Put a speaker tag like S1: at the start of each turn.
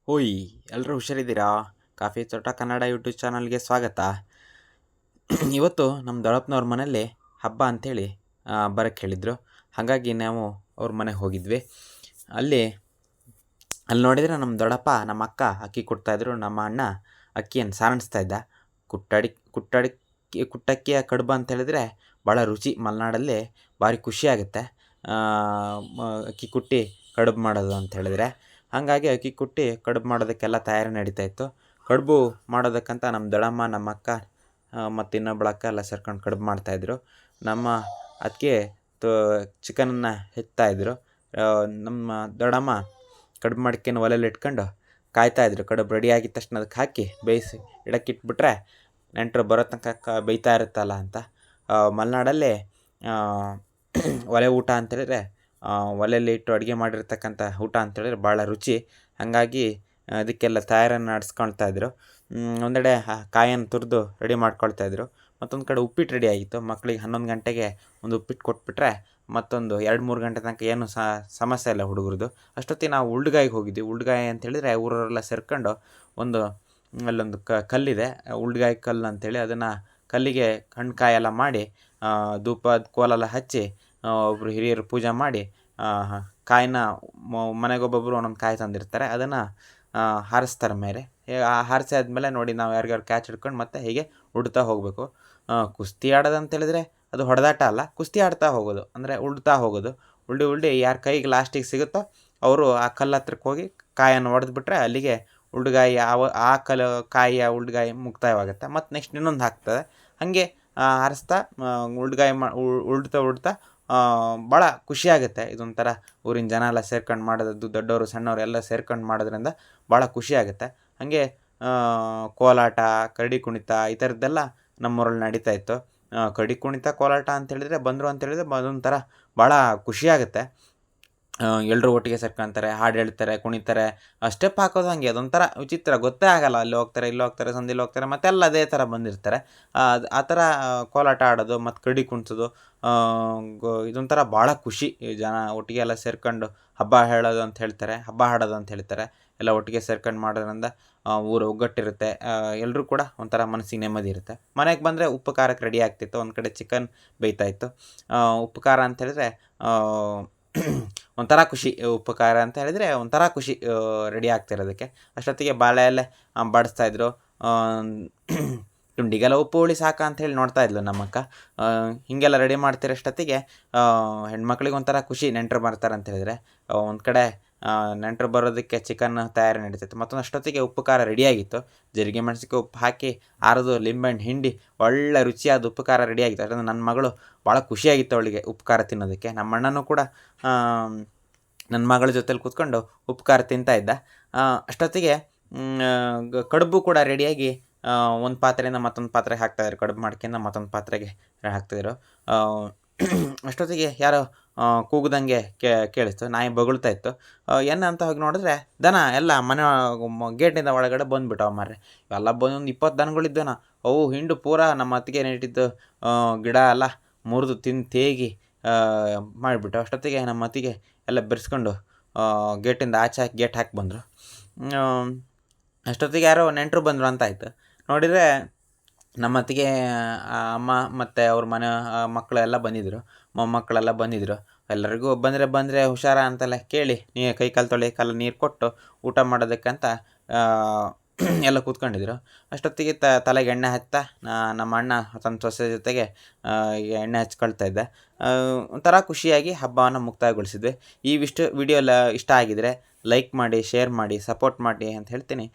S1: ಹೋಯ್ ಎಲ್ಲರೂ ಹುಷಾರಿದ್ದೀರಾ? ಕಾಫಿ ತೋಟ ಕನ್ನಡ ಯೂಟ್ಯೂಬ್ ಚಾನಲ್ಗೆ ಸ್ವಾಗತ. ಇವತ್ತು ನಮ್ಮ ದೊಡ್ಡಪ್ಪನವ್ರ ಮನೇಲಿ ಹಬ್ಬ ಅಂಥೇಳಿ ಬರೋಕ್ಕೆ ಹೇಳಿದರು. ಹಾಗಾಗಿ ನಾವು ಅವ್ರ ಮನೆಗೆ ಹೋಗಿದ್ವಿ. ಅಲ್ಲಿ ನೋಡಿದರೆ ನಮ್ಮ ದೊಡ್ಡಪ್ಪ ನಮ್ಮ ಅಕ್ಕ ಅಕ್ಕಿ ಕೊಡ್ತಾಯಿದ್ರು. ನಮ್ಮ ಅಣ್ಣ ಅಕ್ಕಿಯನ್ನು ಸಾಣಿಸ್ತಾ ಇದ್ದ. ಕುಟ್ಟಕ್ಕಿಯ ಕಡುಬು ಅಂತ ಹೇಳಿದ್ರೆ ಭಾಳ ರುಚಿ. ಮಲೆನಾಡಲ್ಲಿ ಭಾರಿ ಖುಷಿಯಾಗುತ್ತೆ ಅಕ್ಕಿ ಕುಟ್ಟಿ ಕಡುಬು ಮಾಡೋದು ಅಂತ ಹೇಳಿದ್ರೆ. ಹಾಗಾಗಿ ಅಕ್ಕಿ ಕುಟ್ಟಿ ಕಡುಬು ಮಾಡೋದಕ್ಕೆಲ್ಲ ತಯಾರಿ ನಡೀತಾ ಇತ್ತು. ಕಡುಬು ಮಾಡೋದಕ್ಕಂತ ನಮ್ಮ ದೊಡ್ಡಮ್ಮ ನಮ್ಮ ಅಕ್ಕ ಮತ್ತು ಇನ್ನೊಬ್ಬಳ ಅಕ್ಕ ಎಲ್ಲ ಸೇರ್ಕೊಂಡು ಕಡುಬು ಮಾಡ್ತಾಯಿದ್ರು. ನಮ್ಮ ಅದಕ್ಕೆ ಚಿಕನನ್ನು ಹೆಚ್ಚುತ್ತಾಯಿದ್ರು. ನಮ್ಮ ದೊಡ್ಡಮ್ಮ ಕಡುಬು ಮಾಡ್ಕೊಂಡು ಒಲೆಯಲ್ಲಿ ಇಟ್ಕೊಂಡು ಕಾಯ್ತಾಯಿದ್ರು. ಕಡುಬು ರೆಡಿ ಆಗಿದ ತಕ್ಷಣ ಅದಕ್ಕೆ ಹಾಕಿ ಬೇಯಿಸಿ ಇಡಕ್ಕಿಟ್ಬಿಟ್ರೆ ನೆಂಟರು ಬರೋ ತನಕ ಬೇಯ್ತಾ ಇರುತ್ತಲ್ಲ ಅಂತ. ಮಲೆನಾಡಲ್ಲಿ ಒಲೆ ಊಟ ಅಂತೇಳಿದ್ರೆ ಒಲೆಯಲ್ಲಿ ಇಟ್ಟು ಅಡುಗೆ ಮಾಡಿರ್ತಕ್ಕಂಥ ಊಟ ಅಂತೇಳಿದ್ರೆ ಭಾಳ ರುಚಿ. ಹಾಗಾಗಿ ಅದಕ್ಕೆಲ್ಲ ತಯಾರಿಯನ್ನು ನಡೆಸ್ಕೊಳ್ತಾಯಿದ್ರು. ಒಂದೆಡೆ ಕಾಯನ್ನು ತುರಿದು ರೆಡಿ ಮಾಡ್ಕೊಳ್ತಾಯಿದ್ರು. ಮತ್ತೊಂದು ಕಡೆ ಉಪ್ಪಿಟ್ಟು ರೆಡಿ ಆಗಿತ್ತು. ಮಕ್ಕಳಿಗೆ 11 ಗಂಟೆಗೆ ಒಂದು ಉಪ್ಪಿಟ್ಟು ಕೊಟ್ಬಿಟ್ರೆ ಮತ್ತೊಂದು 2-3 ಗಂಟೆ ತನಕ ಏನು ಸಮಸ್ಯೆ ಇಲ್ಲ ಹುಡುಗರದು. ಅಷ್ಟೊತ್ತಿಗೆ ನಾವು ಉಳ್ಳುಗಾಯಿಗೆ ಹೋಗಿದ್ವಿ. ಉಳ್ಳುಗಾಯಿ ಅಂತೇಳಿದರೆ ಊರವರೆಲ್ಲ ಸೇರ್ಕೊಂಡು ಅಲ್ಲೊಂದು ಕಲ್ಲಿದೆ, ಉಳ್ಳುಗಾಯಿ ಕಲ್ಲು ಅಂಥೇಳಿ. ಅದನ್ನು ಕಲ್ಲಿಗೆ ಹಣ್ಣು ಕಾಯೆಲ್ಲ ಮಾಡಿ ಧೂಪದ ಕೋಲೆಲ್ಲ ಹಚ್ಚಿ ಒಬ್ಬರು ಹಿರಿಯರು ಪೂಜೆ ಮಾಡಿ ಕಾಯಿನ ಮನೆಗೊಬ್ಬೊಬ್ಬರು ಒಂದೊಂದು ಕಾಯಿ ತಂದಿರ್ತಾರೆ. ಅದನ್ನು ಹಾರಿಸ್ತಾರೆ ಮೇಲೆ. ಹಾರಿಸಿ ಆದಮೇಲೆ ನೋಡಿ ನಾವು ಯಾರಿಗಾರು ಕ್ಯಾಚ್ ಹಿಡ್ಕೊಂಡು ಮತ್ತೆ ಹೀಗೆ ಉಡ್ತಾ ಹೋಗಬೇಕು. ಕುಸ್ತಿ ಆಡೋದು ಅಂತೇಳಿದರೆ ಅದು ಹೊಡೆದಾಟ ಅಲ್ಲ, ಕುಸ್ತಿ ಆಡ್ತಾ ಹೋಗೋದು ಅಂದರೆ ಉಳ್ತಾ ಹೋಗೋದು. ಉಳ್ಳಿ ಯಾರ ಕೈಗೆ ಲಾಸ್ಟಿಗೆ ಸಿಗುತ್ತೋ ಅವರು ಆ ಕಲ್ಲು ಹತ್ರಕ್ಕೆ ಹೋಗಿ ಕಾಯನ್ನು ಹೊಡೆದ್ಬಿಟ್ರೆ ಅಲ್ಲಿಗೆ ಉಳ್ಳುಗಾಯಿ ಆ ಕಾಯಿಯ ಉಳ್ಳುಗಾಯಿ ಮುಕ್ತಾಯವಾಗುತ್ತೆ. ಮತ್ತು ನೆಕ್ಸ್ಟ್ ಇನ್ನೊಂದು ಹಾಕ್ತದೆ. ಹಾಗೆ ಹಾರಿಸ್ತಾ ಉಳ್ಳುಗಾಯಿ ಉಳ್ತಾ ಭಾಳ ಖುಷಿಯಾಗುತ್ತೆ. ಇದೊಂಥರ ಊರಿನ ಜನ ಎಲ್ಲ ಸೇರ್ಕೊಂಡು ಮಾಡೋದು, ದೊಡ್ಡವರು ಸಣ್ಣವರು ಎಲ್ಲ ಸೇರ್ಕೊಂಡು ಮಾಡೋದ್ರಿಂದ ಭಾಳ ಖುಷಿಯಾಗುತ್ತೆ. ಹಾಗೆ ಕೋಲಾಟ, ಕರಡಿ ಕುಣಿತ ಈ ಥರದ್ದೆಲ್ಲ ನಮ್ಮೂರಲ್ಲಿ ನಡೀತಾ ಇತ್ತು. ಕರಡಿ ಕುಣಿತ, ಕೋಲಾಟ ಅಂತೇಳಿದರೆ ಬಂದರು ಅಂತೇಳಿದರೆ ಅದೊಂಥರ ಭಾಳ ಖುಷಿಯಾಗುತ್ತೆ. ಎಲ್ಲರೂ ಒಟ್ಟಿಗೆ ಸೇರ್ಕೊಳ್ತಾರೆ, ಹಾಡು ಹೇಳ್ತಾರೆ, ಕುಣಿತಾರೆ, ಸ್ಟೆಪ್ ಹಾಕೋದು ಹಾಗೆ ಅದೊಂಥರ ವಿಚಿತ್ರ. ಗೊತ್ತೇ ಆಗೋಲ್ಲ. ಅಲ್ಲಿ ಹೋಗ್ತಾರೆ, ಇಲ್ಲಿ ಹೋಗ್ತಾರೆ, ಸಂದಿಲ್ಲಿ ಹೋಗ್ತಾರೆ, ಮತ್ತೆಲ್ಲ ಅದೇ ಥರ ಬಂದಿರ್ತಾರೆ. ಆ ಥರ ಕೋಲಾಟ ಆಡೋದು ಮತ್ತು ಕರಡಿ ಕುಣಿಸೋದು ಇದೊಂಥರ ಭಾಳ ಖುಷಿ. ಜನ ಒಟ್ಟಿಗೆ ಎಲ್ಲ ಸೇರ್ಕೊಂಡು ಹಬ್ಬ ಹೇಳೋದು ಅಂತ ಹೇಳ್ತಾರೆ, ಹಬ್ಬ ಹಾಡೋದು ಅಂತ ಹೇಳ್ತಾರೆ. ಎಲ್ಲ ಒಟ್ಟಿಗೆ ಸೇರ್ಕೊಂಡು ಮಾಡೋದ್ರಿಂದ ಊರು ಒಗ್ಗಟ್ಟಿರುತ್ತೆ. ಎಲ್ಲರೂ ಕೂಡ ಒಂಥರ ಮನಸ್ಸಿಗೆ ನೆಮ್ಮದಿ ಇರುತ್ತೆ. ಮನೆಗೆ ಬಂದರೆ ಉಪ್ಪು ಖಾರಕ್ಕೆ ರೆಡಿ ಆಗ್ತಿತ್ತು. ಒಂದು ಕಡೆ ಚಿಕನ್ ಬೇಯ್ತಾಯಿತ್ತು. ಉಪ್ಪು ಖಾರ ಅಂತ ಹೇಳಿದ್ರೆ ಒಂಥರ ಖುಷಿ. ಉಪ್ಪು ಖಾರ ಅಂತ ಹೇಳಿದರೆ ಒಂಥರ ಖುಷಿ ರೆಡಿ ಆಗ್ತಿರೋದಕ್ಕೆ. ಅಷ್ಟೊತ್ತಿಗೆ ಬಾಳೆ ಎಲೆ ಬಡಿಸ್ತಾಯಿದ್ರು. ತುಂಡಿಗೆಲ್ಲ ಉಪ್ಪು ಹುಳಿ ಸಾಕಾ ಅಂಥೇಳಿ ನೋಡ್ತಾ ಇದ್ಲು ನಮ್ಮಕ್ಕ. ಹೀಗೆಲ್ಲ ರೆಡಿ ಮಾಡ್ತಿರೋಷ್ಟೊತ್ತಿಗೆ ಹೆಣ್ಮಕ್ಳಿಗೆ ಒಂಥರ ಖುಷಿ, ನೆಂಟರು ಬರ್ತಾರೆ ಅಂತ ಹೇಳಿದರೆ. ಒಂದು ಕಡೆ ನೆಂಟರು ಬರೋದಕ್ಕೆ ಚಿಕನ್ ತಯಾರಿ ನಡೀತಿತ್ತು. ಮತ್ತೊಂದು ಅಷ್ಟೊತ್ತಿಗೆ ಉಪ್ಪು ಖಾರ ರೆಡಿಯಾಗಿತ್ತು. ಜೀರಿಗೆ ಮೆಣಸಿಗೆ ಉಪ್ಪು ಹಾಕಿ ಅರೆದು ಲಿಂಬೆಹಣ್ಣು ಹಿಂಡಿ ಒಳ್ಳೆ ರುಚಿಯಾದ ಉಪ್ಪು ಖಾರ ರೆಡಿಯಾಗಿತ್ತು. ಅದರಿಂದ ನನ್ನ ಮಗಳು ಭಾಳ ಖುಷಿಯಾಗಿತ್ತು ಅವಳಿಗೆ ಉಪ್ಪು ಖಾರ ತಿನ್ನೋದಕ್ಕೆ. ನಮ್ಮ ಅಣ್ಣನೂ ಕೂಡ ನನ್ನ ಮಗಳ ಜೊತೆಲಿ ಕೂತ್ಕೊಂಡು ಉಪ್ಪು ಖಾರ ತಿಂತಾಯಿದ್ದ. ಅಷ್ಟೊತ್ತಿಗೆ ಕಡುಬು ಕೂಡ ರೆಡಿಯಾಗಿ ಒಂದು ಪಾತ್ರೆಯಿಂದ ಮತ್ತೊಂದು ಪಾತ್ರೆಗೆ ಹಾಕ್ತಾಯಿದ್ರು. ಕಡುಬು ಮಾಡ್ಕೊಂಡು ಮತ್ತೊಂದು ಪಾತ್ರೆಗೆ ಹಾಕ್ತಾಯಿದ್ರು. ಅಷ್ಟೊತ್ತಿಗೆ ಯಾರೋ ಕೂಗ್ದಂಗೆ ಕೇಳಿಸ್ತು. ನಾಯಿ ಬೊಗಳ್ತಾ ಇತ್ತು. ಅಂತ ಹೋಗಿ ನೋಡಿದ್ರೆ ದನ ಎಲ್ಲ ಮನೆ ಗೇಟಿಂದ ಒಳಗಡೆ ಬಂದುಬಿಟ್ಟವು ಮಾರ್ರೆ. ಎಲ್ಲ ಬಂದು ಒಂದು 20 ದನಗಳಿದ್ದನ. ಅವು ಹಿಂಡು ಪೂರ ನಮ್ಮ ಅತ್ತಿಗೆ ನೆಟ್ಟಿದ್ದು ಗಿಡ ಎಲ್ಲ ಮುರಿದು ತಿಂದು ತೇಗಿ ಮಾಡಿಬಿಟ್ಟು ಅಷ್ಟೊತ್ತಿಗೆ ನಮ್ಮ ಅತ್ತಿಗೆ ಎಲ್ಲ ಬೆರೆಸ್ಕೊಂಡು ಗೇಟಿಂದ ಆಚೆ ಹಾಕಿ ಗೇಟ್ ಹಾಕಿ ಬಂದರು. ಅಷ್ಟೊತ್ತಿಗೆ ಯಾರೋ ನೆಂಟರು ಬಂದರು ಅಂತ ಆಯಿತು. ನೋಡಿದರೆ ನಮ್ಮ ಅತ್ತಿಗೆ ಅಮ್ಮ ಮತ್ತು ಅವ್ರ ಮನೆ ಮಕ್ಕಳು ಎಲ್ಲ ಬಂದಿದ್ದರು, ಮೊಮ್ಮಕ್ಕಳೆಲ್ಲ ಬಂದಿದ್ದರು. ಎಲ್ಲರಿಗೂ ಬಂದರೆ ಹುಷಾರ ಅಂತೆಲ್ಲ ಕೇಳಿ ಕೈ ಕಾಲು ತೊಳೆ ಕಾಲು ನೀರು ಕೊಟ್ಟು ಊಟ ಮಾಡೋದಕ್ಕಂತ ಎಲ್ಲ ಕೂತ್ಕೊಂಡಿದ್ರು. ಅಷ್ಟೊತ್ತಿಗೆ ತಲೆಗೆ ಎಣ್ಣೆ ಹಚ್ತಾ ನಮ್ಮ ಅಣ್ಣ ತನ್ನ ಸೊಸೆ ಜೊತೆಗೆ ಎಣ್ಣೆ ಹಚ್ಕೊಳ್ತಾ ಇದ್ದೆ. ಒಂಥರ ಖುಷಿಯಾಗಿ ಹಬ್ಬವನ್ನು ಮುಕ್ತಾಯಗೊಳಿಸಿದ್ವಿ. ವಿಡಿಯೋ ಎಲ್ಲ ಇಷ್ಟ ಆಗಿದರೆ ಲೈಕ್ ಮಾಡಿ, ಶೇರ್ ಮಾಡಿ, ಸಪೋರ್ಟ್ ಮಾಡಿ ಅಂತ ಹೇಳ್ತೀನಿ.